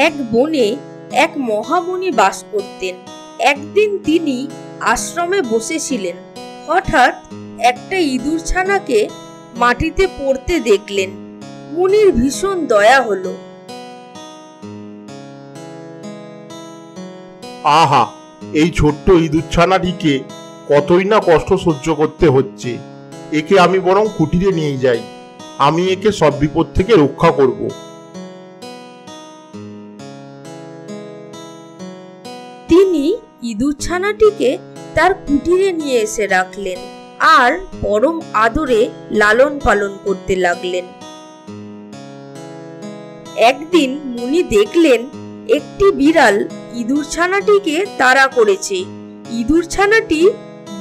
এক বনে এক মহামুনি বাস করতেন। একদিন তিনি আশ্রমে বসেছিলেন। হঠাৎ একটা ইঁদুর ছানাকে মাটিতে পড়তে দেখলেন। মুনির ভীষণ দয়া হলো। আহা, এই ছোট্ট ইঁদুর ছানাটিকে কতই না কষ্ট সহ্য করতে হচ্ছে। একে আমি বরং কুটিরে নিয়ে যাই, আমি একে সব বিপদ থেকে রক্ষা করব। তিনি ইঁদুর ছানাটিকে তার কুটিরে নিয়ে এসে রাখলেন আর পরম আদরে লালন পালন করতে লাগলেন। একদিন মুনি দেখলেন একটি বিড়াল ইঁদুর ছানাটিকে তাড়া করেছে। ইঁদুর ছানাটি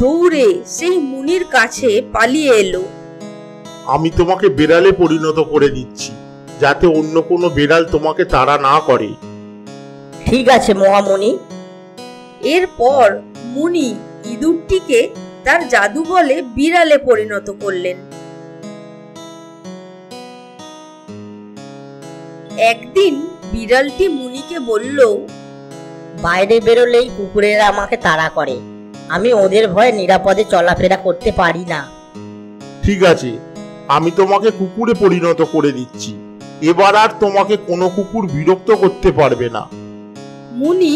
দৌড়ে সেই মুনির কাছে পালিয়ে এলো। আমি তোমাকে বিড়ালে পরিণত করে দিচ্ছি, যাতে অন্য কোনো বিড়াল তোমাকে তাড়া না করে। ঠিক আছে মহামুনি। এরপর মুনি ইঁদুরটিকে তার জাদু বলে বিড়ালে পরিণত করলেন। একদিন বিড়ালটি মুনিকে বলল, বাইরে বেরোলেই কুকুরেরা আমাকে তাড়া করে, আমি ওদের ভয়ে নিরাপদে চলাফেরা করতে পারি না। ঠিক আছে, আমি তোমাকে কুকুরে পরিণত করে দিচ্ছি। এবার আর তোমাকে কোনো কুকুর বিরক্ত করতে পারবে না। মুনি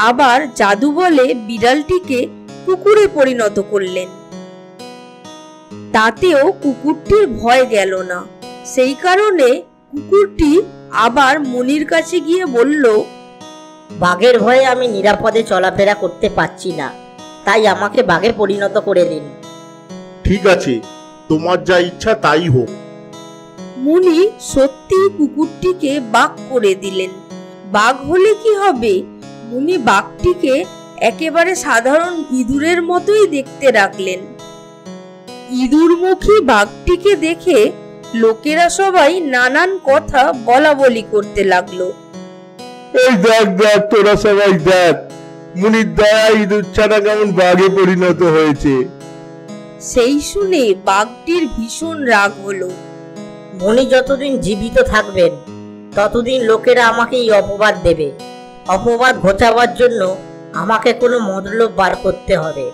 আবার জাদু বলে বিড়ালটিকে কুকুরে পরিণত করলেন। তাতেও কুকুরটির ভয় গেল না। সেই কারণে কুকুরটি আবার মুনির কাছে গিয়ে বলল, বাঘের ভয়ে আমি নিরাপদে চলাফেরা করতে পারছি না, তাই আমাকে বাঘে পরিণত করে দিন। ঠিক আছে, তোমার যা ইচ্ছা তাই হোক। মুনি সত্যি কুকুরটিকে বাঘ করে দিলেন। বাঘ হলে কি হবে, মুনি বাঘটিকে একেবারে সাধারণ ইঁদুরের মতোই দেখতে রাখলেন। ইঁদুরমুখী বাঘটিকে দেখে লোকেরা সবাই নানান কথা বলা বলি করতে লাগলো। এই দেখ দেখ, তোরা সবাই দেখ, মুনির দয়া ইঁদুর ছানা কেমন বাঘে পরিণত হয়েছে। সেই শুনে বাঘটির ভীষণ রাগ হলো। মুনি যতদিন জীবিত থাকবেন ততদিন লোকেরা আমাকে এই অপবাদ দেবে। অপবাদ ঘোচাবার জন্য আমাকে কোনো মতলব বার করতে হবে।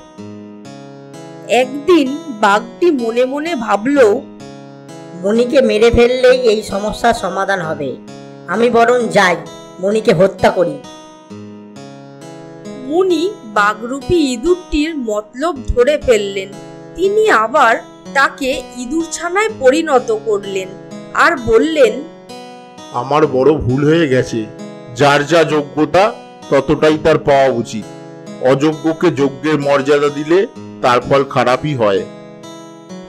একদিন বাঘটি মনে মনে ভাবলো, মুনিকে মেরে ফেললেই এই সমস্যার সমাধান হবে। আমি বরং যাই, মুনিকে হত্যা করি। মুনি বাঘরূপী ইঁদুরটির মতলব ধরে ফেললেন। তিনি আবার তাকে ইঁদুর ছানায় পরিণত করলেন আর বললেন, আমার বড় ভুল হয়ে গেছে। যার যা যোগ্যতা ততটাই তার পাওয়া উচিত। অযোগ্যকে যজ্ঞের মর্যাদা দিলে তার ফল খারাপই হয়।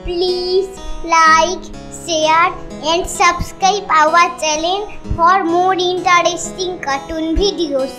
Please like, share and subscribe our channel for more interesting cartoon videos.